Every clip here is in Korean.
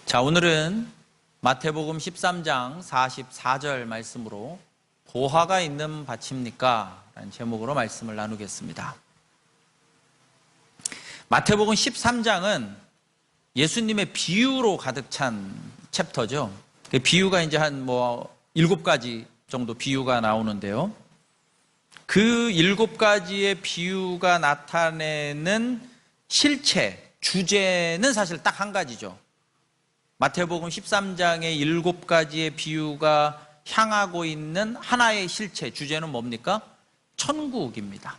자, 오늘은 마태복음 13장 44절 말씀으로 보화가 있는 밭입니까? 라는 제목으로 말씀을 나누겠습니다. 마태복음 13장은 예수님의 비유로 가득 찬 챕터죠. 그 비유가 이제 한 7가지 정도 비유가 나오는데요. 그 7가지의 비유가 나타내는 실체, 주제는 사실 딱 한 가지죠. 마태복음 13장의 7가지의 비유가 향하고 있는 하나의 실체, 주제는 뭡니까? 천국입니다.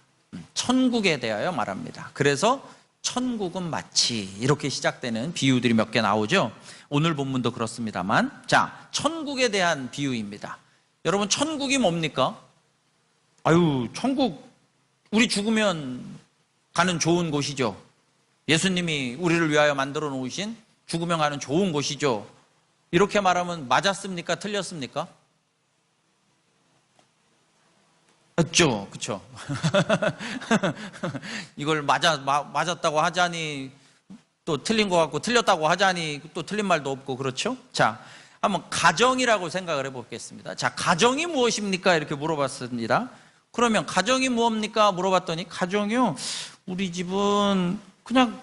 천국에 대하여 말합니다. 그래서 천국은 마치 이렇게 시작되는 비유들이 몇 개 나오죠. 오늘 본문도 그렇습니다만, 자, 천국에 대한 비유입니다. 여러분, 천국이 뭡니까? 천국, 우리 죽으면 가는 좋은 곳이죠. 예수님이 우리를 위하여 만들어 놓으신 죽으면 가는 좋은 곳이죠. 이렇게 말하면 맞았습니까? 틀렸습니까? 맞죠? 그쵸? 이걸 맞았다고 하자니 또 틀린 것 같고 틀렸다고 하자니 또 틀린 말도 없고 그렇죠? 자, 한번 가정이라고 생각을 해보겠습니다. 자, 가정이 무엇입니까? 이렇게 물어봤습니다. 그러면 가정이 무엇입니까? 물어봤더니 가정이요, 우리 집은 그냥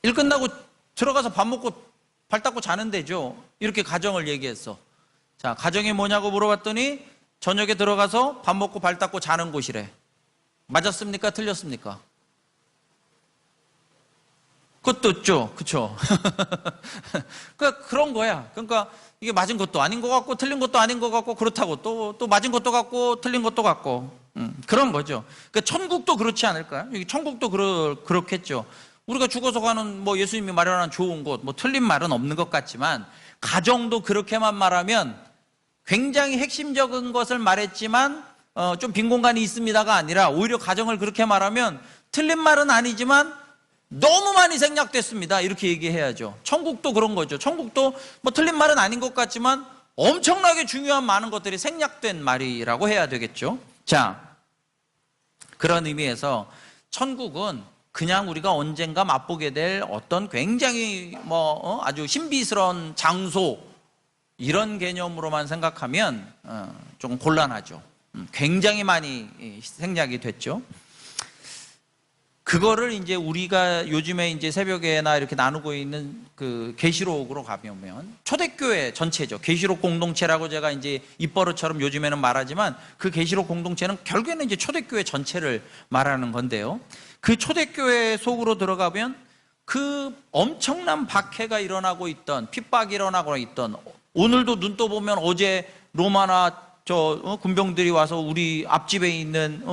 일 끝나고 들어가서 밥 먹고 발 닦고 자는 데죠. 이렇게 가정을 얘기했어. 자, 가정이 뭐냐고 물어봤더니 저녁에 들어가서 밥 먹고 발 닦고 자는 곳이래. 맞았습니까? 틀렸습니까? 그것도 없죠. 그쵸? 그러니까 그런 거야. 그러니까 이게 맞은 것도 아닌 것 같고 틀린 것도 아닌 것 같고 그렇다고 또 맞은 것도 같고 틀린 것도 같고 그런 거죠. 그러니까 천국도 그렇지 않을까요? 천국도 그렇겠죠. 우리가 죽어서 가는 예수님이 마련한 좋은 곳, 틀린 말은 없는 것 같지만 가정도 그렇게만 말하면 굉장히 핵심적인 것을 말했지만 좀 빈 공간이 있습니다가 아니라 오히려 가정을 그렇게 말하면 틀린 말은 아니지만 너무 많이 생략됐습니다. 이렇게 얘기해야죠. 천국도 그런 거죠. 천국도 틀린 말은 아닌 것 같지만 엄청나게 중요한 많은 것들이 생략된 말이라고 해야 되겠죠. 자, 그런 의미에서 천국은 그냥 우리가 언젠가 맛보게 될 어떤 굉장히 아주 신비스러운 장소, 이런 개념으로만 생각하면 좀 곤란하죠. 굉장히 많이 생략이 됐죠. 그거를 이제 우리가 요즘에 이제 새벽에나 이렇게 나누고 있는 그 계시록으로 가보면 초대교회 전체죠. 계시록 공동체라고 제가 이제 입버릇처럼 요즘에는 말하지만 그 계시록 공동체는 결국에는 이제 초대교회 전체를 말하는 건데요. 그 초대교회 속으로 들어가면 그 엄청난 박해가 일어나고 있던, 핍박이 일어나고 있던, 오늘도 눈 떠보면 어제 로마나 군병들이 와서 우리 앞집에 있는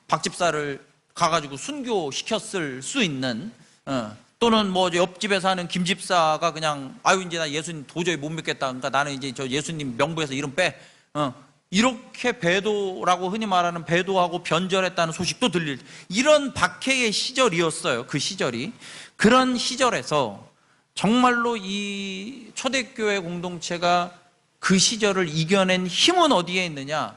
박집사를 가가지고 순교시켰을 수 있는, 또는 옆집에 사는 김집사가 그냥 이제 나 예수님 도저히 못 믿겠다, 그러니까 나는 이제 저 예수님 명부에서 이름 빼, 이렇게 배도라고 흔히 말하는 배도하고 변절했다는 소식도 들릴, 이런 박해의 시절이었어요. 그 시절이. 그런 시절에서 정말로 이 초대교회 공동체가 그 시절을 이겨낸 힘은 어디에 있느냐?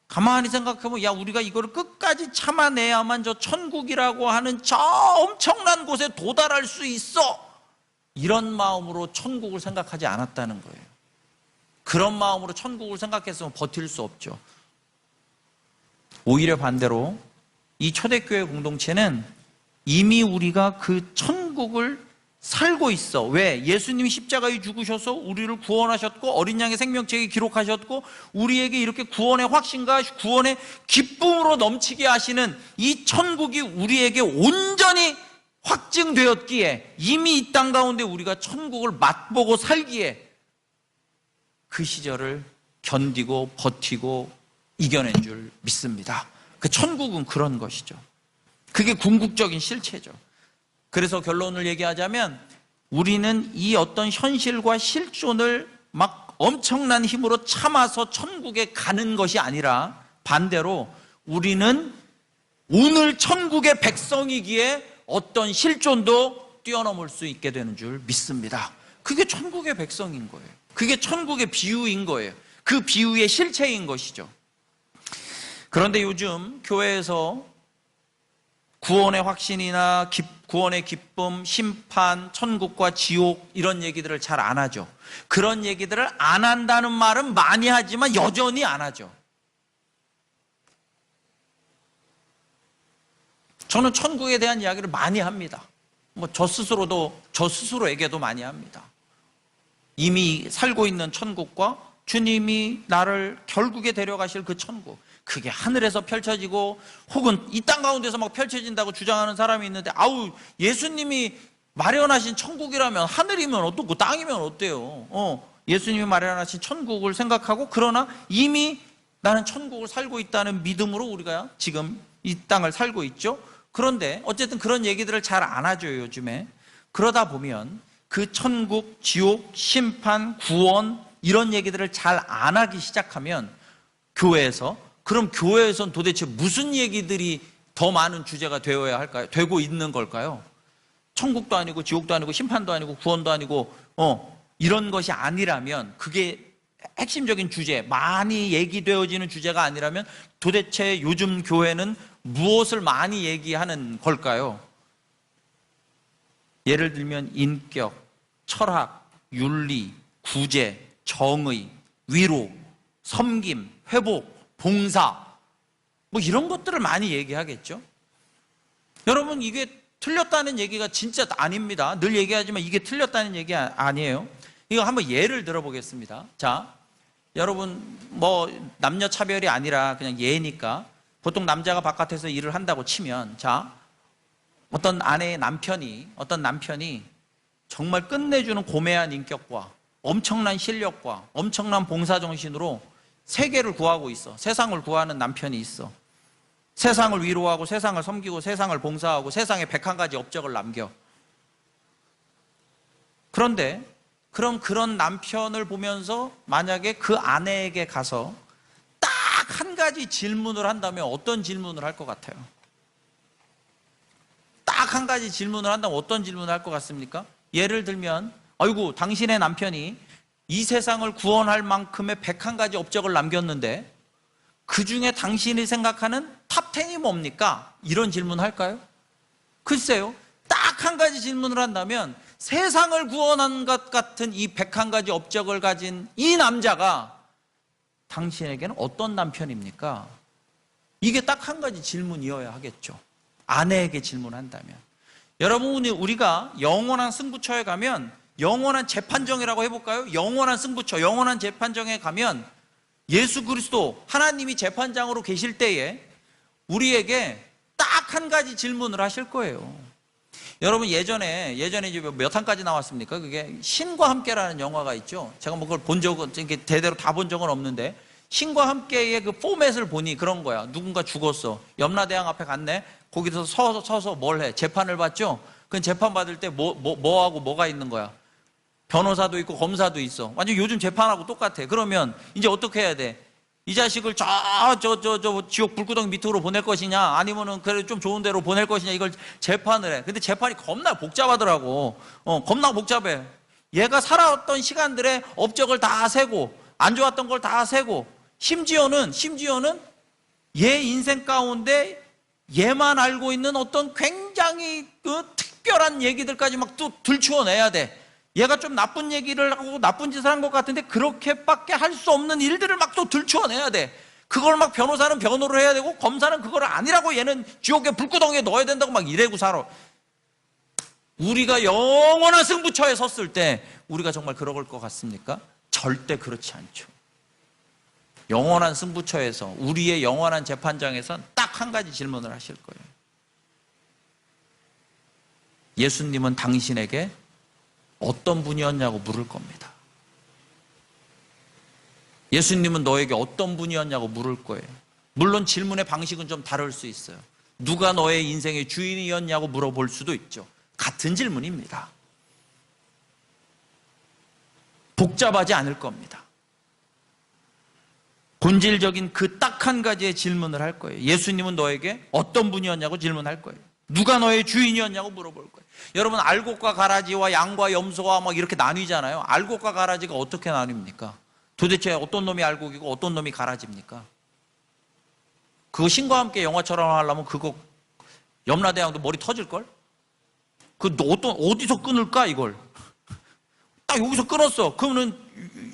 가만히 생각해보면 우리가 이거를 끝까지 참아내야만 저 천국이라고 하는 저 엄청난 곳에 도달할 수 있어, 이런 마음으로 천국을 생각하지 않았다는 거예요. 그런 마음으로 천국을 생각했으면 버틸 수 없죠. 오히려 반대로 이 초대교회 공동체는 이미 우리가 그 천국을 살고 있어. 왜? 예수님이 십자가에 죽으셔서 우리를 구원하셨고 어린 양의 생명책에 기록하셨고 우리에게 이렇게 구원의 확신과 구원의 기쁨으로 넘치게 하시는 이 천국이 우리에게 온전히 확증되었기에, 이미 이 땅 가운데 우리가 천국을 맛보고 살기에 그 시절을 견디고 버티고 이겨낸 줄 믿습니다. 그 천국은 그런 것이죠. 그게 궁극적인 실체죠. 그래서 결론을 얘기하자면 우리는 이 어떤 현실과 실존을 엄청난 힘으로 참아서 천국에 가는 것이 아니라 반대로 우리는 오늘 천국의 백성이기에 어떤 실존도 뛰어넘을 수 있게 되는 줄 믿습니다. 그게 천국의 백성인 거예요. 그게 천국의 비유인 거예요. 그 비유의 실체인 것이죠. 그런데 요즘 교회에서 구원의 확신이나 구원의 기쁨, 심판, 천국과 지옥 이런 얘기들을 잘 안 하죠. 그런 얘기들을 안 한다는 말은 많이 하지만 여전히 안 하죠. 저는 천국에 대한 이야기를 많이 합니다. 저 스스로에게도 많이 합니다. 이미 살고 있는 천국과 주님이 나를 결국에 데려가실 그 천국, 그게 하늘에서 펼쳐지고 혹은 이 땅 가운데서 막 펼쳐진다고 주장하는 사람이 있는데, 아우, 예수님이 마련하신 천국이라면 하늘이면 어떻고 땅이면 어때요? 예수님이 마련하신 천국을 생각하고, 그러나 이미 나는 천국을 살고 있다는 믿음으로 우리가 지금 이 땅을 살고 있죠. 그런데 어쨌든 그런 얘기들을 잘 안 하죠, 요즘에. 그러다 보면 그 천국, 지옥, 심판, 구원 이런 얘기들을 잘 안 하기 시작하면 그럼 교회에선 도대체 무슨 얘기들이 더 많은 주제가 되어야 할까요? 되고 있는 걸까요? 천국도 아니고 지옥도 아니고 심판도 아니고 구원도 아니고 이런 것이 아니라면, 그게 핵심적인 주제, 많이 얘기되어지는 주제가 아니라면 도대체 요즘 교회는 무엇을 많이 얘기하는 걸까요? 예를 들면 인격, 철학, 윤리, 구제, 정의, 위로, 섬김, 회복, 봉사, 이런 것들을 많이 얘기하겠죠. 여러분, 이게 틀렸다는 얘기가 진짜 아닙니다. 늘 얘기하지만 이게 틀렸다는 얘기 아니에요. 이거 한번 예를 들어보겠습니다. 자, 여러분, 남녀 차별이 아니라 그냥 예니까, 보통 남자가 바깥에서 일을 한다고 치면, 자, 어떤 남편이 정말 끝내주는 고매한 인격과 엄청난 실력과 엄청난 봉사정신으로 세계를 구하고 있어. 세상을 구하는 남편이 있어. 세상을 위로하고 세상을 섬기고 세상을 봉사하고 세상에 101가지 업적을 남겨. 그런데 그런 남편을 보면서 만약에 그 아내에게 가서 딱 한 가지 질문을 한다면 어떤 질문을 할 것 같아요? 딱 한 가지 질문을 한다면 어떤 질문을 할 것 같습니까? 예를 들면, 아이고, 당신의 남편이 이 세상을 구원할 만큼의 101가지 업적을 남겼는데 그 중에 당신이 생각하는 탑 10이 뭡니까? 이런 질문 할까요? 글쎄요. 딱 한 가지 질문을 한다면 세상을 구원한 것 같은 이 101가지 업적을 가진 이 남자가 당신에게는 어떤 남편입니까? 이게 딱 한 가지 질문이어야 하겠죠. 아내에게 질문한다면. 여러분, 우리가 영원한 승부처에 가면, 영원한 재판정이라고 해볼까요? 영원한 승부처, 영원한 재판정에 가면 예수 그리스도 하나님이 재판장으로 계실 때에 우리에게 딱 한 가지 질문을 하실 거예요. 여러분, 예전에 이제 몇 탄까지 나왔습니까? 그게 신과 함께라는 영화가 있죠. 제가 그걸 본 적은, 이렇게 대대로 다 본 적은 없는데, 신과 함께의 그 포맷을 보니 그런 거야. 누군가 죽었어. 염라대왕 앞에 갔네. 거기서 서서 뭘 해? 재판을 받죠? 그 재판 받을 때 뭐하고 뭐가 있는 거야? 변호사도 있고 검사도 있어. 완전 요즘 재판하고 똑같아. 그러면 이제 어떻게 해야 돼? 이 자식을 지옥 불구덩이 밑으로 보낼 것이냐, 아니면은 그래 좀 좋은 데로 보낼 것이냐, 이걸 재판을 해. 근데 재판이 겁나 복잡하더라고. 겁나 복잡해. 얘가 살아왔던 시간들의 업적을 다 세고, 안 좋았던 걸 다 세고, 심지어는 얘 인생 가운데 얘만 알고 있는 어떤 굉장히 특별한 얘기들까지 막 또 들추어내야 돼. 얘가 좀 나쁜 얘기를 하고 나쁜 짓을 한 것 같은데 그렇게밖에 할 수 없는 일들을 막 또 들추어내야 돼. 그걸 막 변호사는 변호를 해야 되고 검사는 그걸 아니라고 얘는 지옥의 불구덩이에 넣어야 된다고 막 이래고 살아. 우리가 영원한 승부처에 섰을 때 우리가 정말 그럴 것 같습니까? 절대 그렇지 않죠. 영원한 승부처에서, 우리의 영원한 재판장에서 딱 한 가지 질문을 하실 거예요. 예수님은 당신에게 어떤 분이었냐고 물을 겁니다. 예수님은 너에게 어떤 분이었냐고 물을 거예요. 물론 질문의 방식은 좀 다를 수 있어요. 누가 너의 인생의 주인이었냐고 물어볼 수도 있죠. 같은 질문입니다. 복잡하지 않을 겁니다. 본질적인 그 딱 한 가지의 질문을 할 거예요. 예수님은 너에게 어떤 분이었냐고 질문할 거예요. 누가 너의 주인이었냐고 물어볼 거예요. 여러분, 알곡과 가라지와 양과 염소와 막 이렇게 나뉘잖아요. 알곡과 가라지가 어떻게 나뉩니까? 도대체 어떤 놈이 알곡이고 어떤 놈이 가라지입니까? 그거 신과 함께 영화처럼 하려면 그거 염라대왕도 머리 터질걸? 어디서 끊을까, 이걸? 딱 여기서 끊었어. 그러면은,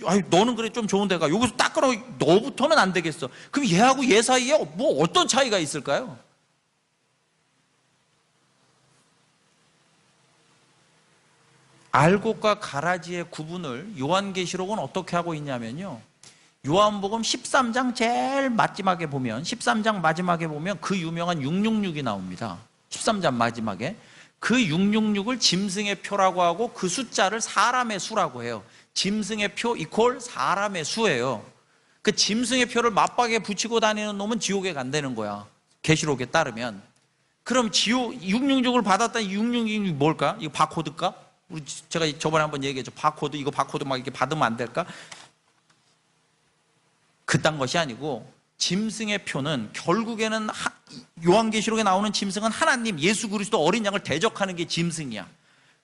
아유, 너는 그래, 좀 좋은 데가. 여기서 딱 끊어. 너부터는 안 되겠어. 그럼 얘하고 얘 사이에 뭐 어떤 차이가 있을까요? 알곡과 가라지의 구분을 요한계시록은 어떻게 하고 있냐면요. 요한복음 13장 제일 마지막에 보면, 13장 마지막에 보면 그 유명한 666이 나옵니다. 13장 마지막에. 그 666을 짐승의 표라고 하고 그 숫자를 사람의 수라고 해요. 짐승의 표 이퀄 사람의 수예요. 그 짐승의 표를 맞박에 붙이고 다니는 놈은 지옥에 간다는 거야. 계시록에 따르면. 그럼 666을 받았다는 666이 뭘까? 이거 바코드일까? 제가 저번에 한번 얘기했죠. 바코드, 이거 바코드 막 이렇게 받으면 안 될까? 그딴 것이 아니고, 짐승의 표는 결국에는 요한계시록에 나오는 짐승은 하나님 예수 그리스도 어린 양을 대적하는 게 짐승이야.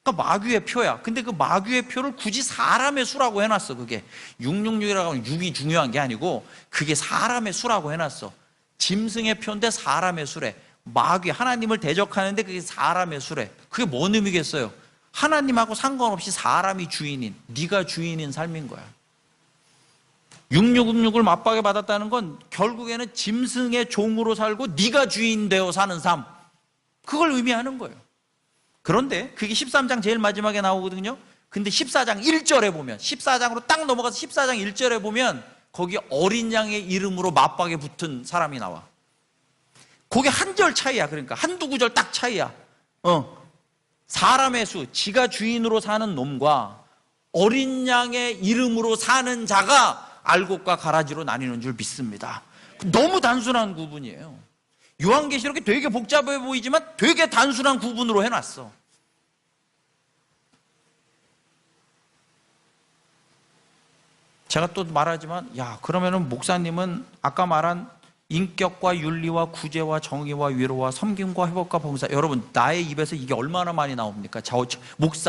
그러니까 마귀의 표야. 근데 그 마귀의 표를 굳이 사람의 수라고 해놨어. 그게 666이라고 하면 6이 중요한 게 아니고 그게 사람의 수라고 해놨어. 짐승의 표인데 사람의 수래. 마귀, 하나님을 대적하는데 그게 사람의 수래. 그게 뭔 의미겠어요? 하나님하고 상관없이 사람이 주인인, 네가 주인인 삶인 거야. 666을 맞박에 받았다는 건 결국에는 짐승의 종으로 살고 네가 주인 되어 사는 삶, 그걸 의미하는 거예요. 그런데 그게 13장 제일 마지막에 나오거든요. 근데 14장 1절에 보면, 14장으로 딱 넘어가서 14장 1절에 보면 거기 어린 양의 이름으로 맞박에 붙은 사람이 나와. 그게 한 절 차이야. 그러니까 한두 구절 딱 차이야. 사람의 수, 지가 주인으로 사는 놈과 어린 양의 이름으로 사는 자가 알곡과 가라지로 나뉘는 줄 믿습니다. 너무 단순한 구분이에요. 요한계시록이 되게 복잡해 보이지만 되게 단순한 구분으로 해놨어. 제가 또 말하지만, 그러면은 목사님은 아까 말한 인격과 윤리와 구제와 정의와 위로와 섬김과 회복과 봉사, 여러분 나의 입에서 이게 얼마나 많이 나옵니까?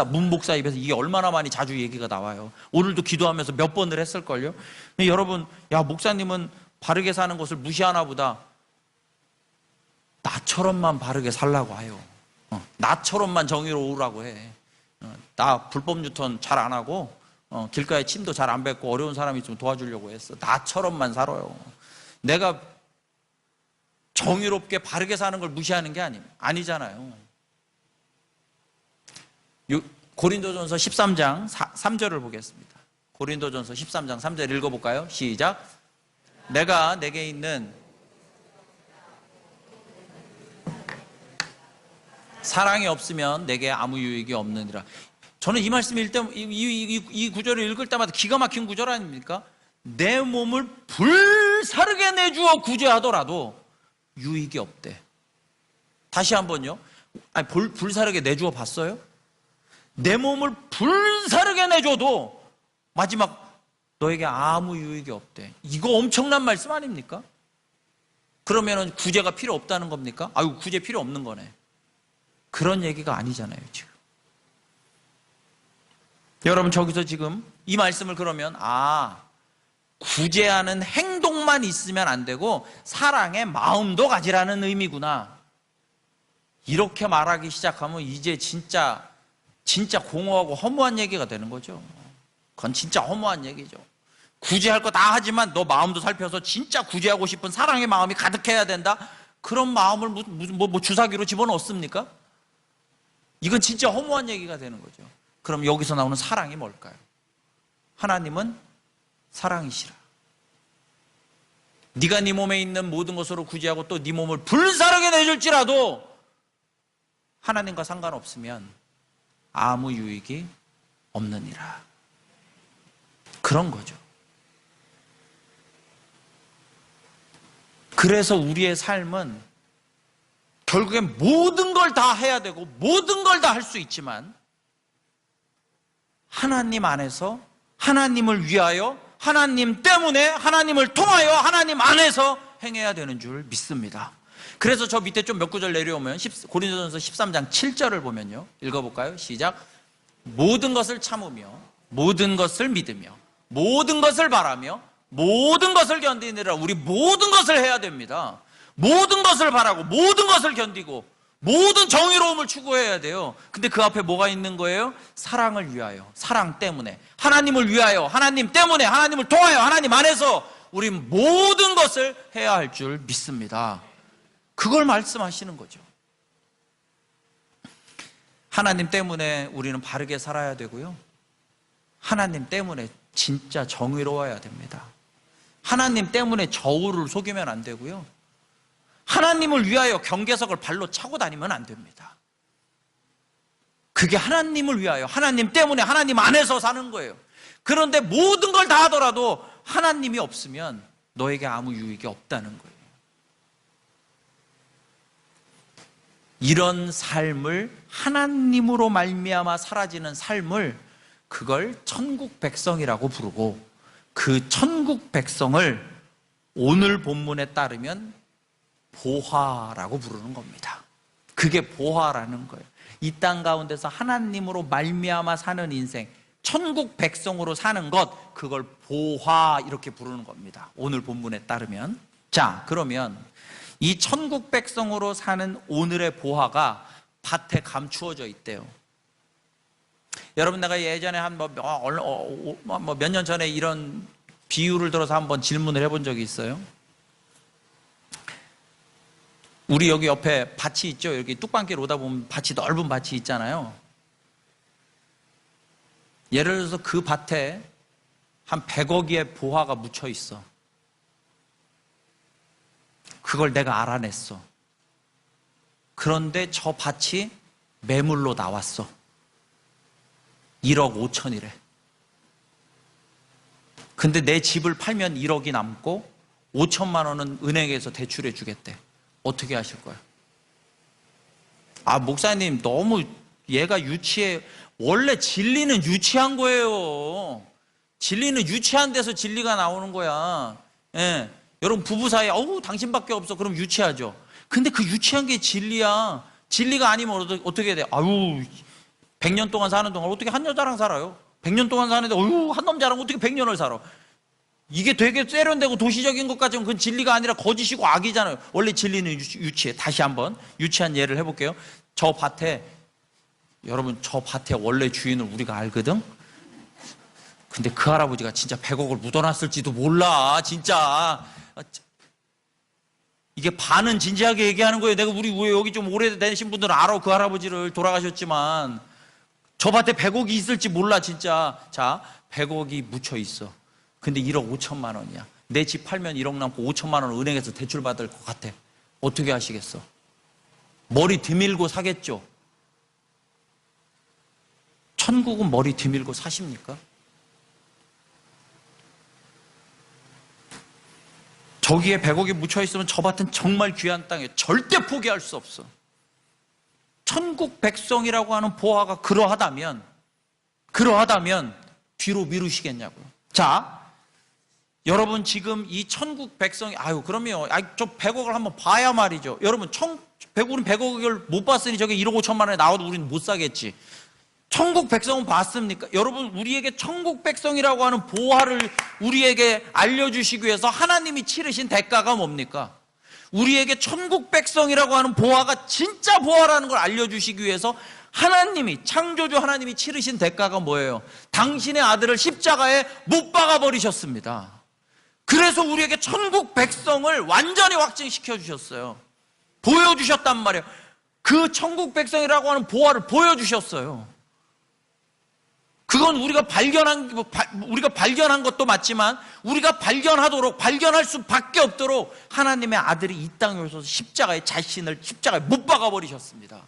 문목사 입에서 이게 얼마나 많이 자주 얘기가 나와요. 오늘도 기도하면서 몇 번을 했을걸요. 여러분, 목사님은 바르게 사는 것을 무시하나 보다. 나처럼만 바르게 살라고 해요. 나처럼만 정의로우라고 해. 나 불법 유턴 잘 안 하고 길가에 침도 잘 안 뱉고 어려운 사람이 있으면 도와주려고 했어. 나처럼만 살아요. 내가 정의롭게 바르게 사는 걸 무시하는 게 아니잖아요. 고린도전서 13장 3절을 보겠습니다. 고린도전서 13장 3절 읽어볼까요? 시작. 내가 내게 있는 사랑이 없으면 내게 아무 유익이 없느니라. 저는 이 말씀 읽을 때, 이 구절을 읽을 때마다 기가 막힌 구절 아닙니까? 내 몸을 불사르게 내주어 구제하더라도 유익이 없대. 다시 한번요. 불사르게 내주어 봤어요? 내 몸을 불사르게 내줘도 마지막 너에게 아무 유익이 없대. 이거 엄청난 말씀 아닙니까? 그러면은 구제가 필요 없다는 겁니까? 구제 필요 없는 거네. 그런 얘기가 아니잖아요, 지금. 여러분, 저기서 지금 이 말씀을 그러면, 구제하는 행동만 있으면 안 되고 사랑의 마음도 가지라는 의미구나. 이렇게 말하기 시작하면 이제 진짜 공허하고 허무한 얘기가 되는 거죠. 그건 진짜 허무한 얘기죠. 구제할 거 다 하지만 너 마음도 살펴서 진짜 구제하고 싶은 사랑의 마음이 가득해야 된다? 그런 마음을 무슨 주사기로 집어넣습니까? 이건 진짜 허무한 얘기가 되는 거죠. 그럼 여기서 나오는 사랑이 뭘까요? 하나님은 사랑이시라. 네가 네 몸에 있는 모든 것으로 구제하고 또 네 몸을 불사르게 내줄지라도 하나님과 상관없으면 아무 유익이 없느니라. 그런 거죠. 그래서 우리의 삶은 결국엔 모든 걸 다 해야 되고 모든 걸 다 할 수 있지만 하나님 안에서, 하나님을 위하여, 하나님 때문에, 하나님을 통하여, 하나님 안에서 행해야 되는 줄 믿습니다. 그래서 저 밑에 좀 몇 구절 내려오면 고린도전서 13장 7절을 보면요, 읽어볼까요? 시작. 모든 것을 참으며 모든 것을 믿으며 모든 것을 바라며 모든 것을 견디느라. 우리 모든 것을 해야 됩니다. 모든 것을 바라고 모든 것을 견디고 모든 정의로움을 추구해야 돼요. 근데 그 앞에 뭐가 있는 거예요? 사랑을 위하여, 사랑 때문에, 하나님을 위하여, 하나님 때문에, 하나님을 통하여, 하나님 안에서 우리 모든 것을 해야 할 줄 믿습니다. 그걸 말씀하시는 거죠. 하나님 때문에 우리는 바르게 살아야 되고요. 하나님 때문에 진짜 정의로워야 됩니다. 하나님 때문에 저울을 속이면 안 되고요. 하나님을 위하여 경계석을 발로 차고 다니면 안 됩니다. 그게 하나님을 위하여, 하나님 때문에, 하나님 안에서 사는 거예요. 그런데 모든 걸 다 하더라도 하나님이 없으면 너에게 아무 유익이 없다는 거예요. 이런 삶을, 하나님으로 말미암아 사라지는 삶을, 그걸 천국 백성이라고 부르고, 그 천국 백성을 오늘 본문에 따르면 보화라고 부르는 겁니다. 그게 보화라는 거예요. 이 땅 가운데서 하나님으로 말미암아 사는 인생, 천국 백성으로 사는 것, 그걸 보화 이렇게 부르는 겁니다. 오늘 본문에 따르면. 자, 그러면 이 천국 백성으로 사는 오늘의 보화가 밭에 감추어져 있대요. 여러분, 내가 예전에 몇 년 전에 이런 비유를 들어서 한번 질문을 해본 적이 있어요. 우리 여기 옆에 밭이 있죠. 여기 뚝방길 오다 보면 밭이, 넓은 밭이 있잖아요. 예를 들어서 그 밭에 한 100억의 보화가 묻혀 있어. 그걸 내가 알아냈어. 그런데 저 밭이 매물로 나왔어. 1억 5천이래. 근데 내 집을 팔면 1억이 남고 5천만 원은 은행에서 대출해 주겠대. 어떻게 하실 거예요? 아, 목사님 너무 얘가 유치해. 원래 진리는 유치한 거예요. 진리는 유치한 데서 진리가 나오는 거야. 예. 여러분 부부 사이에 당신밖에 없어. 그럼 유치하죠. 근데 그 유치한 게 진리야. 진리가 아니면 어떻게 돼? 100년 동안 사는 동안 어떻게 한 여자랑 살아요? 100년 동안 사는데 한 남자랑 어떻게 100년을 살아? 이게 되게 세련되고 도시적인 것 같지만 그건 진리가 아니라 거짓이고 악이잖아요. 원래 진리는 유치해. 다시 한번 유치한 예를 해볼게요. 저 밭에, 여러분 저 밭에 원래 주인을 우리가 알거든? 근데 그 할아버지가 진짜 100억을 묻어놨을지도 몰라. 진짜 이게 반은 진지하게 얘기하는 거예요. 내가 우리 여기 좀 오래되신 분들은 알아. 그 할아버지를, 돌아가셨지만 저 밭에 100억이 있을지 몰라 진짜. 자, 100억이 묻혀 있어. 근데 1억 5천만 원이야. 내 집 팔면 1억 남고 5천만 원 은행에서 대출 받을 것 같아. 어떻게 하시겠어? 머리 뒤밀고 사겠죠? 천국은 머리 뒤밀고 사십니까? 저기에 100억이 묻혀 있으면 저 밭은 정말 귀한 땅이에요. 절대 포기할 수 없어. 천국 백성이라고 하는 보화가 그러하다면 뒤로 미루시겠냐고요. 자, 여러분 지금 이 천국 백성이, 그럼요. 저 100억을 한번 봐야 말이죠. 여러분, 우린 100억을 못 봤으니 저게 1억 5천만 원에 나와도 우리는 못 사겠지. 천국 백성은 봤습니까? 여러분, 우리에게 천국 백성이라고 하는 보화를 우리에게 알려주시기 위해서 하나님이 치르신 대가가 뭡니까? 우리에게 천국 백성이라고 하는 보화가 진짜 보화라는 걸 알려주시기 위해서 하나님이, 창조주 하나님이 치르신 대가가 뭐예요? 당신의 아들을 십자가에 못 박아 버리셨습니다. 그래서 우리에게 천국 백성을 완전히 확증시켜 주셨어요. 보여주셨단 말이에요. 그 천국 백성이라고 하는 보화를 보여주셨어요. 그건 우리가 발견한 것도 맞지만 우리가 발견할 수밖에 없도록 하나님의 아들이 이 땅에 오셔서 자신을 십자가에 못 박아 버리셨습니다.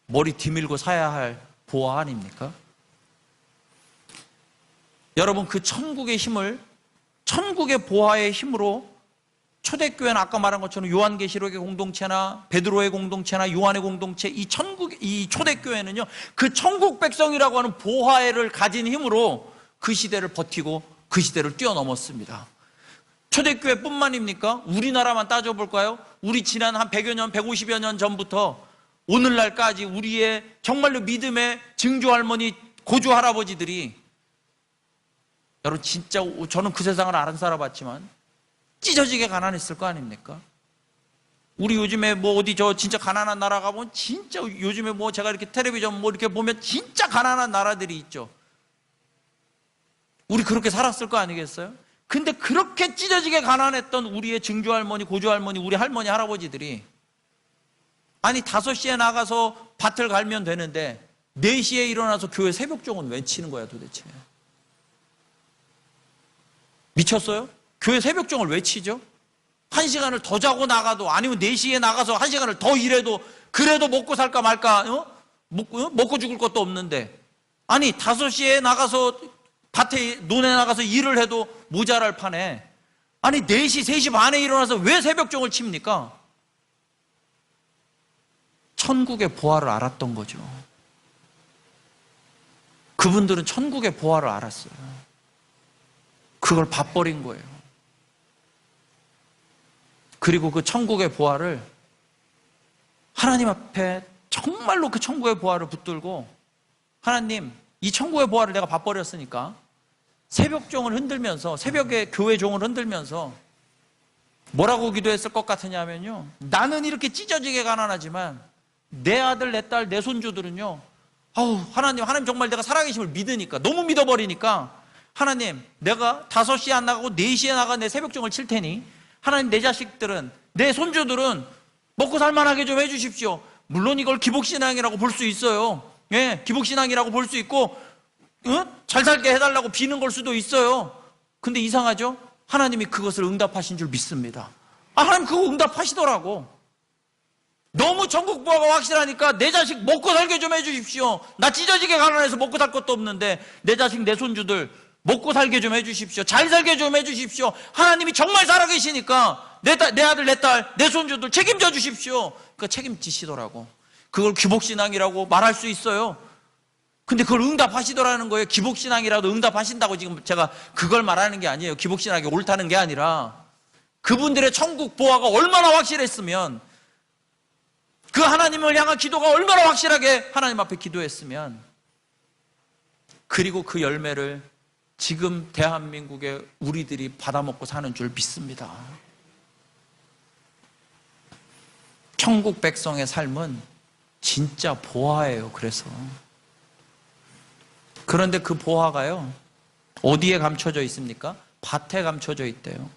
머리 뒤밀고 사야 할 보화 아닙니까? 여러분, 그 천국의 힘을, 천국의 보화의 힘으로 초대교회는 아까 말한 것처럼 요한계시록의 공동체나 베드로의 공동체나 요한의 공동체, 이 초대교회는요, 그 천국 백성이라고 하는 보화를 가진 힘으로 그 시대를 버티고 그 시대를 뛰어넘었습니다. 초대교회뿐만입니까? 우리나라만 따져볼까요? 우리 지난 한 100여 년, 150여 년 전부터 오늘날까지 우리의 정말로 믿음의 증조 할머니, 고조 할아버지들이, 여러분 진짜 저는 그 세상을 안 살아봤지만 찢어지게 가난했을 거 아닙니까? 우리 요즘에 뭐 어디 저 진짜 가난한 나라 가보면 진짜 요즘에 뭐 제가 이렇게 텔레비전 뭐 이렇게 보면 진짜 가난한 나라들이 있죠. 우리 그렇게 살았을 거 아니겠어요? 근데 그렇게 찢어지게 가난했던 우리의 증조 할머니, 고조 할머니, 우리 할머니, 할아버지들이 아니 5시에 나가서 밭을 갈면 되는데 4시에 일어나서 교회 새벽종은 왜 치는 거야 도대체? 미쳤어요? 교회 새벽종을 왜 치죠? 1시간을 더 자고 나가도 아니면 4시에 나가서 1시간을 더 일해도 그래도 먹고 살까 말까 먹고 죽을 것도 없는데 아니 5시에 나가서 밭에 논에 나가서 일을 해도 모자랄 판에 아니 4시, 3시 반에 일어나서 왜 새벽종을 칩니까? 천국의 보화를 알았던 거죠. 그분들은 천국의 보화를 알았어요. 그걸 밭버린 거예요. 그리고 그 천국의 보화를 하나님 앞에 정말로 그 천국의 보화를 붙들고 하나님, 이 천국의 보화를 내가 밭버렸으니까 새벽종을 흔들면서 새벽에 교회 종을 흔들면서 뭐라고 기도했을 것 같으냐면요, 나는 이렇게 찢어지게 가난하지만 내 아들, 내 딸, 내 손주들은요, 하나님 정말 내가 살아계심을 믿으니까, 너무 믿어버리니까 하나님, 내가 5시에 안 나가고 4시에 나가 내 새벽종을 칠 테니 하나님, 내 자식들은, 내 손주들은 먹고 살만하게 좀 해주십시오. 물론 이걸 기복신앙이라고 볼 수 있어요. 예, 기복신앙이라고 볼 수 있고 잘 살게 해달라고 비는 걸 수도 있어요. 근데 이상하죠? 하나님이 그것을 응답하신 줄 믿습니다. 하나님 그거 응답하시더라고. 너무 천국 보화가 확실하니까 내 자식 먹고 살게 좀 해주십시오. 나 찢어지게 가난해서 먹고 살 것도 없는데 내 자식, 내 손주들 먹고 살게 좀 해주십시오. 잘 살게 좀 해주십시오. 하나님이 정말 살아계시니까 내 아들, 내 딸, 내 손주들 책임져 주십시오. 그러니까 책임지시더라고. 그걸 기복신앙이라고 말할 수 있어요. 근데 그걸 응답하시더라는 거예요. 기복신앙이라도 응답하신다고 지금 제가 그걸 말하는 게 아니에요. 기복신앙이 옳다는 게 아니라 그분들의 천국 보화가 얼마나 확실했으면, 그 하나님을 향한 기도가 얼마나 확실하게 하나님 앞에 기도했으면, 그리고 그 열매를 지금 대한민국의 우리들이 받아먹고 사는 줄 믿습니다. 천국 백성의 삶은 진짜 보화예요. 그런데 그 보화가요, 어디에 감춰져 있습니까? 밭에 감춰져 있대요.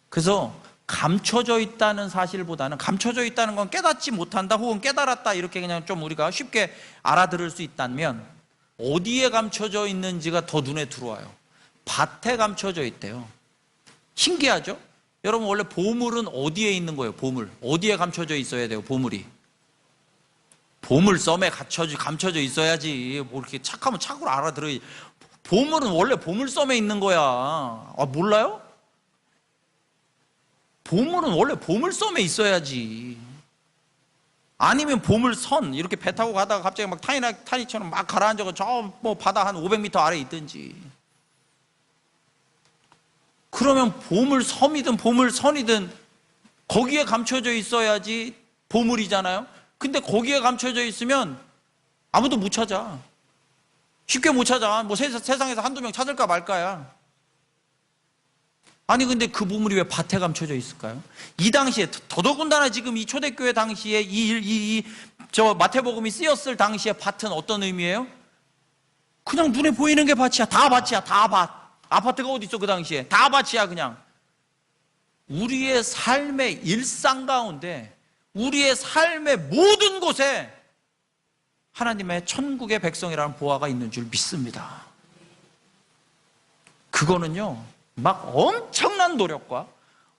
그래서 감춰져 있다는 사실보다는, 감춰져 있다는 건 깨닫지 못한다 혹은 깨달았다 이렇게 그냥 좀 우리가 쉽게 알아들을 수 있다면, 어디에 감춰져 있는지가 더 눈에 들어와요. 밭에 감춰져 있대요. 신기하죠? 여러분, 원래 보물은 어디에 있는 거예요? 보물 어디에 감춰져 있어야 돼요? 보물섬에 감춰져 있어야지. 뭐 이렇게 착하면 착으로 알아들어야지. 보물은 원래 보물섬에 있는 거야. 몰라요? 보물은 원래 보물섬에 있어야지. 아니면 보물선, 이렇게 배 타고 가다가 갑자기 막 타이처럼 막 가라앉아서 저 뭐 바다 한 500m 아래에 있든지. 그러면 보물섬이든 보물선이든 거기에 감춰져 있어야지 보물이잖아요. 근데 거기에 감춰져 있으면 아무도 못 찾아. 쉽게 못 찾아. 뭐 세상에서 한두 명 찾을까 말까야. 아니 근데 그 보물이 왜 밭에 감춰져 있을까요? 이 당시에, 더더군다나 지금 이 초대교회 당시에 저 마태복음이 쓰였을 당시에 밭은 어떤 의미예요? 그냥 눈에 보이는 게 밭이야. 다 밭이야. 다 밭. 아파트가 어디 있어 그 당시에. 다 밭이야 그냥. 우리의 삶의 일상 가운데, 우리의 삶의 모든 곳에 하나님의 천국의 백성이라는 보화가 있는 줄 믿습니다. 그거는요, 막 엄청난 노력과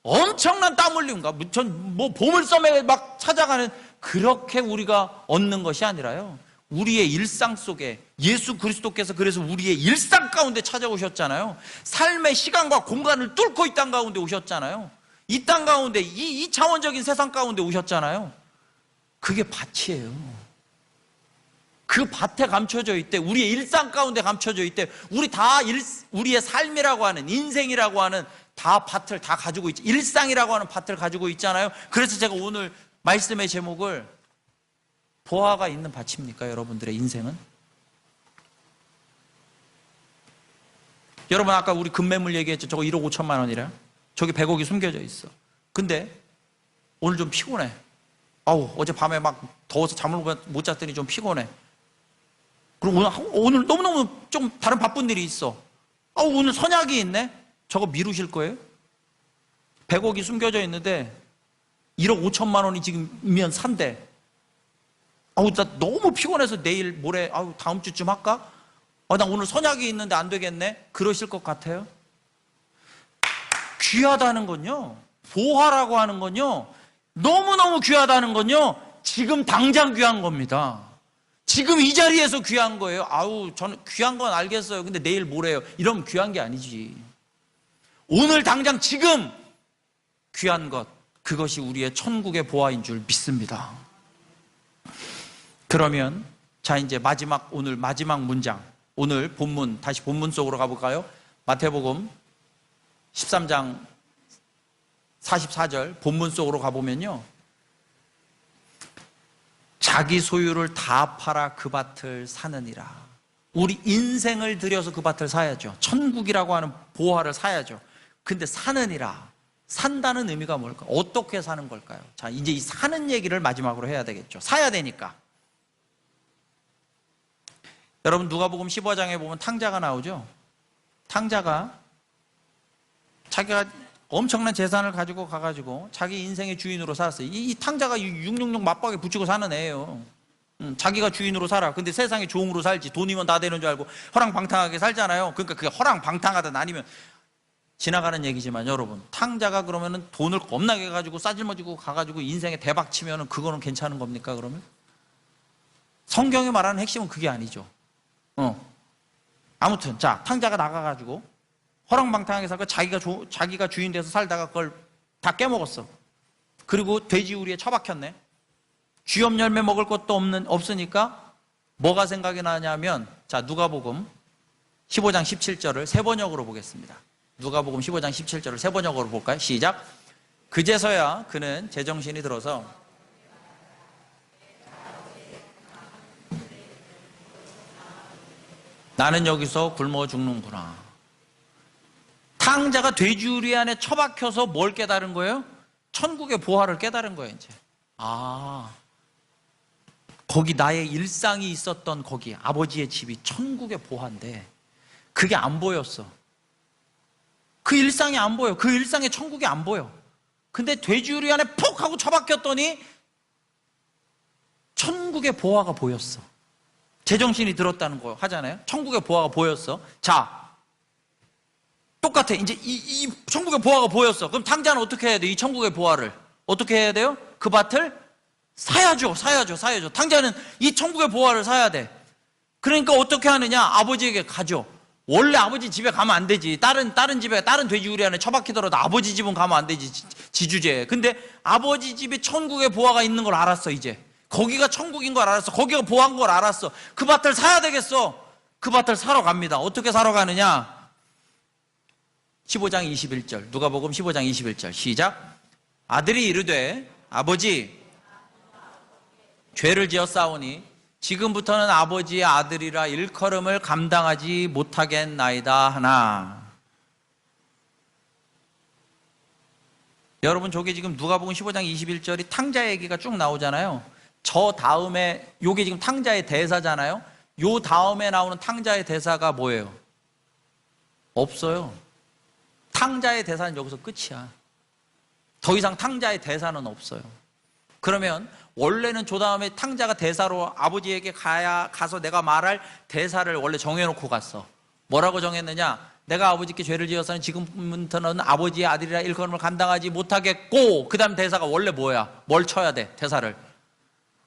엄청난 땀 흘림과 뭐 보물섬에 막 찾아가는 그렇게 우리가 얻는 것이 아니라요, 우리의 일상 속에 예수 그리스도께서 그래서 우리의 일상 가운데 찾아오셨잖아요. 삶의 시간과 공간을 뚫고 이 땅 가운데 오셨잖아요. 이 땅 가운데, 이 차원적인 세상 가운데 오셨잖아요. 그게 밭이에요. 그 밭에 감춰져 있대. 우리의 일상 가운데 감춰져 있대. 우리의 삶이라고 하는, 인생이라고 하는 다 밭을 다 가지고 있죠. 일상이라고 하는 밭을 가지고 있잖아요. 그래서 제가 오늘 말씀의 제목을 보화가 있는 밭입니까? 여러분들의 인생은? 여러분, 아까 우리 금매물 얘기했죠. 저거 1억 5천만 원이라. 저기 100억이 숨겨져 있어. 근데 오늘 좀 피곤해. 아우, 어젯밤에 막 더워서 잠을 못 잤더니 좀 피곤해. 그리고 오늘 너무너무 좀 다른 바쁜 일이 있어. 아우, 오늘 선약이 있네? 저거 미루실 거예요? 100억이 숨겨져 있는데 1억 5천만 원이 지금이면 산대. 아우, 나 너무 피곤해서 내일 모레, 아우, 다음 주쯤 할까? 나 오늘 선약이 있는데 안 되겠네? 그러실 것 같아요? 귀하다는 건요, 보화라고 하는 건요, 너무너무 귀하다는 건요, 지금 당장 귀한 겁니다. 지금 이 자리에서 귀한 거예요. 아우, 저는 귀한 건 알겠어요. 근데 내일 모레요. 이러면 귀한 게 아니지. 오늘 당장 지금 귀한 것, 그것이 우리의 천국의 보화인 줄 믿습니다. 그러면 자, 이제 오늘 마지막 문장, 오늘 본문, 다시 본문 속으로 가볼까요? 마태복음 13장 44절 본문 속으로 가보면요, 자기 소유를 다 팔아 그 밭을 사느니라. 우리 인생을 들여서 그 밭을 사야죠. 천국이라고 하는 보화를 사야죠. 근데 사느니라, 산다는 의미가 뭘까? 어떻게 사는 걸까요? 자, 이제 이 사는 얘기를 마지막으로 해야 되겠죠. 사야 되니까. 여러분, 누가복음 15장에 보면 탕자가 나오죠. 탕자가 자기가 엄청난 재산을 가지고 가가지고 자기 인생의 주인으로 살았어요. 이 탕자가 666 맞박에 붙이고 사는 애예요. 자기가 주인으로 살아. 근데 세상에 종으로 살지. 돈이면 다 되는 줄 알고 허랑방탕하게 살잖아요. 그러니까 그게 허랑방탕하든 아니면, 지나가는 얘기지만 여러분, 탕자가 그러면은 돈을 겁나게 가지고 싸질머지고 가가지고 인생에 대박 치면은 그거는 괜찮은 겁니까, 그러면? 성경이 말하는 핵심은 그게 아니죠. 아무튼, 자, 탕자가 나가가지고 허랑방탕하게 살고 자기가 주인 돼서 살다가 그걸 다 깨먹었어. 그리고 돼지우리에 처박혔네. 쥐염 열매 먹을 것도 없으니까 뭐가 생각이 나냐면, 자, 누가복음 15장 17절을 세 번역으로 보겠습니다. 누가복음 15장 17절을 세 번역으로 볼까요? 시작. 그제서야 그는 제정신이 들어서 나는 여기서 굶어 죽는구나. 탕자가 돼지우리 안에 처박혀서 뭘 깨달은 거예요? 천국의 보화를 깨달은 거예요, 이제. 거기 나의 일상이 있었던 거기 아버지의 집이 천국의 보화인데 그게 안 보였어. 그 일상이 안 보여. 그 일상의 천국이 안 보여. 근데 돼지우리 안에 푹 하고 처박혔더니 천국의 보화가 보였어. 제정신이 들었다는 거 하잖아요. 천국의 보화가 보였어. 자, 똑같아. 이제 이 천국의 보화가 보였어. 그럼 탕자는 어떻게 해야 돼? 이 천국의 보화를 어떻게 해야 돼요? 그 밭을 사야죠. 탕자는 이 천국의 보화를 사야 돼. 그러니까 어떻게 하느냐? 아버지에게 가죠. 원래 아버지 집에 가면 안 되지. 다른 집에, 다른 돼지우리 안에 처박히더라도 아버지 집은 가면 안 되지. 지주제. 근데 아버지 집에 천국의 보화가 있는 걸 알았어, 이제. 거기가 천국인 걸 알았어. 거기가 보화인 걸 알았어. 그 밭을 사야 되겠어. 그 밭을 사러 갑니다. 어떻게 사러 가느냐? 15장 21절. 누가복음 15장 21절. 시작. 아들이 이르되 아버지, 죄를 지어 싸우니 지금부터는 아버지의 아들이라 일컬음을 감당하지 못하겠나이다 하나. 여러분, 저게 지금 누가복음 15장 21절이 탕자 얘기가 쭉 나오잖아요. 저 다음에 요게 지금 탕자의 대사잖아요. 요 다음에 나오는 탕자의 대사가 뭐예요? 없어요. 탕자의 대사는 여기서 끝이야. 더 이상 탕자의 대사는 없어요. 그러면 원래는 저 다음에 탕자가 대사로 아버지에게 가서 내가 말할 대사를 원래 정해놓고 갔어. 뭐라고 정했느냐? 내가 아버지께 죄를 지어서는 지금부터는 아버지의 아들이라 일컬음을 감당하지 못하겠고, 그 다음 대사가 원래 뭐야? 뭘 쳐야 돼? 대사를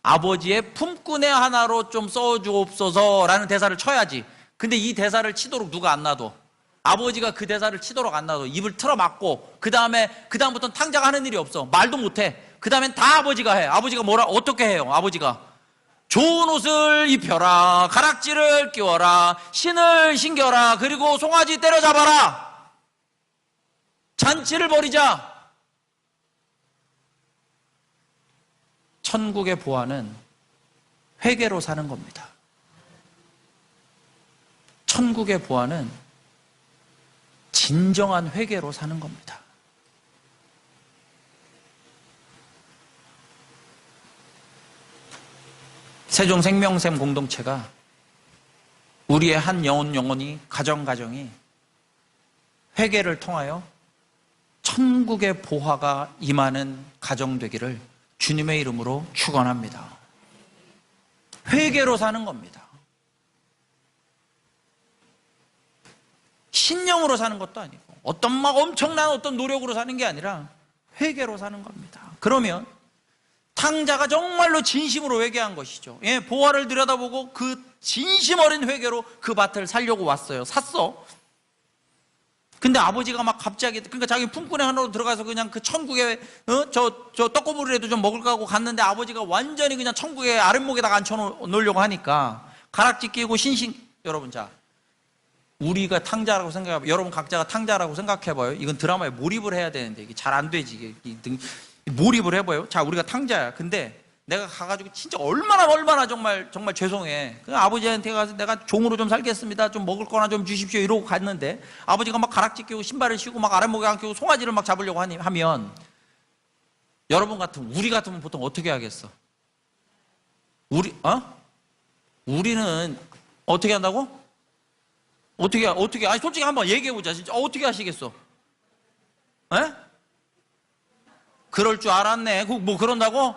아버지의 품꾼의 하나로 좀 써주옵소서 라는 대사를 쳐야지. 근데 이 대사를 치도록 누가 안 놔둬? 아버지가 그 대사를 치도록 안 놔둬. 입을 틀어막고 그다음부터는 탕자가 하는 일이 없어. 말도 못해. 그 다음엔 다 아버지가 해. 아버지가 어떻게 해요? 아버지가 좋은 옷을 입혀라, 가락지를 끼워라, 신을 신겨라, 그리고 송아지 때려잡아라, 잔치를 벌이자. 천국의 보화는 회개로 사는 겁니다. 천국의 보화는 진정한 회개로 사는 겁니다. 세종생명샘 공동체가 우리의 한 영혼이 가정이 회개를 통하여 천국의 보화가 임하는 가정 되기를 주님의 이름으로 축원합니다. 회개로 사는 겁니다. 신령으로 사는 것도 아니고 어떤 막 엄청난 어떤 노력으로 사는 게 아니라 회개로 사는 겁니다. 그러면 탕자가 정말로 진심으로 회개한 것이죠. 예, 보화를 들여다보고 그 진심 어린 회개로 그 밭을 살려고 왔어요. 샀어. 근데 아버지가 막 갑자기, 그러니까 자기 품꾼의 하나로 들어가서 그냥 그 천국에 저 떡고물이라도 좀 먹을까 하고 갔는데 아버지가 완전히 그냥 천국의 아랫목에다가 앉혀놓으려고 하니까 가락지 끼고 여러분, 자, 우리가 탕자라고 생각해봐요. 여러분 각자가 탕자라고 생각해봐요. 이건 드라마에 몰입을 해야 되는데 이게 잘 안 되지. 몰입을 해봐요. 자, 우리가 탕자야. 근데 내가 가가지고 진짜 얼마나 정말 죄송해. 그 아버지한테 가서 내가 종으로 좀 살겠습니다. 좀 먹을 거나 좀 주십시오. 이러고 갔는데 아버지가 막 가락지 끼고 신발을 신고 막 아랫목에 안 끼고 송아지를 막 잡으려고 하면 우리 같으면 보통 어떻게 하겠어? 우리는 어떻게 한다고? 어떻게? 아니, 솔직히 한번 얘기해보자. 진짜 어떻게 하시겠어? 에? 그럴 줄 알았네. 뭐 그런다고?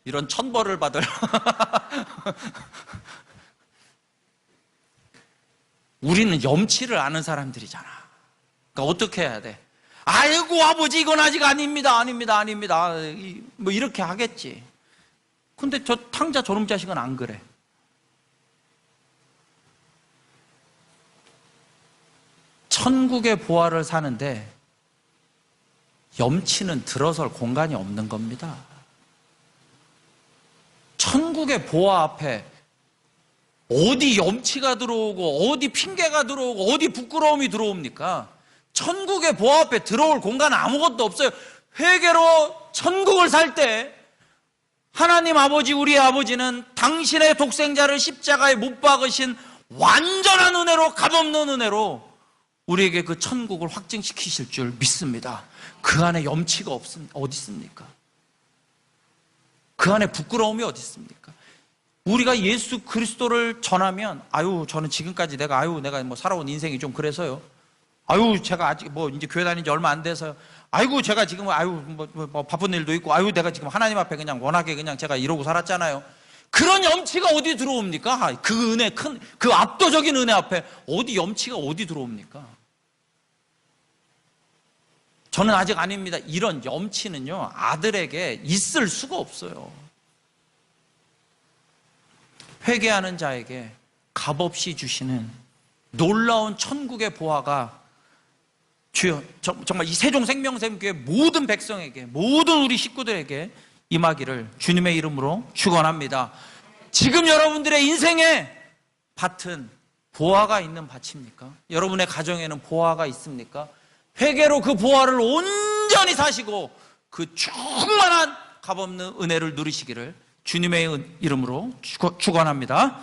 이런 천벌을 받을. 우리는 염치를 아는 사람들이잖아. 그러니까 어떻게 해야 돼? 아이고 아버지 이건 아직 아닙니다. 뭐 이렇게 하겠지. 근데 저 탕자 저놈 자식은 안 그래. 천국의 보화를 사는데 염치는 들어설 공간이 없는 겁니다. 천국의 보화 앞에 어디 염치가 들어오고 어디 핑계가 들어오고 어디 부끄러움이 들어옵니까? 천국의 보화 앞에 들어올 공간은 아무것도 없어요. 회개로 천국을 살 때 하나님 아버지, 우리의 아버지는 당신의 독생자를 십자가에 못 박으신 완전한 은혜로, 값없는 은혜로 우리에게 그 천국을 확증시키실 줄 믿습니다. 그 안에 염치가 어디 있습니까? 그 안에 부끄러움이 어디 있습니까? 우리가 예수 그리스도를 전하면 저는 지금까지 내가 뭐 살아온 인생이 좀 그래서요. 제가 아직 뭐 이제 교회 다닌 지 얼마 안 돼서요. 제가 지금 뭐 바쁜 일도 있고 내가 지금 하나님 앞에 그냥 워낙에 그냥 제가 이러고 살았잖아요. 그런 염치가 어디 들어옵니까? 그 은혜, 그 압도적인 은혜 앞에 염치가 어디 들어옵니까? 저는 아직 아닙니다. 이런 염치는요, 아들에게 있을 수가 없어요. 회개하는 자에게 값없이 주시는 놀라운 천국의 보화가 주여, 정말 이 세종생명샘교회 모든 백성에게, 모든 우리 식구들에게 임하기를 주님의 이름으로 축원합니다. 지금 여러분들의 인생에 밭은 보화가 있는 밭입니까? 여러분의 가정에는 보화가 있습니까? 회개로 그 보화를 온전히 사시고 그 충만한 값없는 은혜를 누리시기를 주님의 이름으로 축원합니다.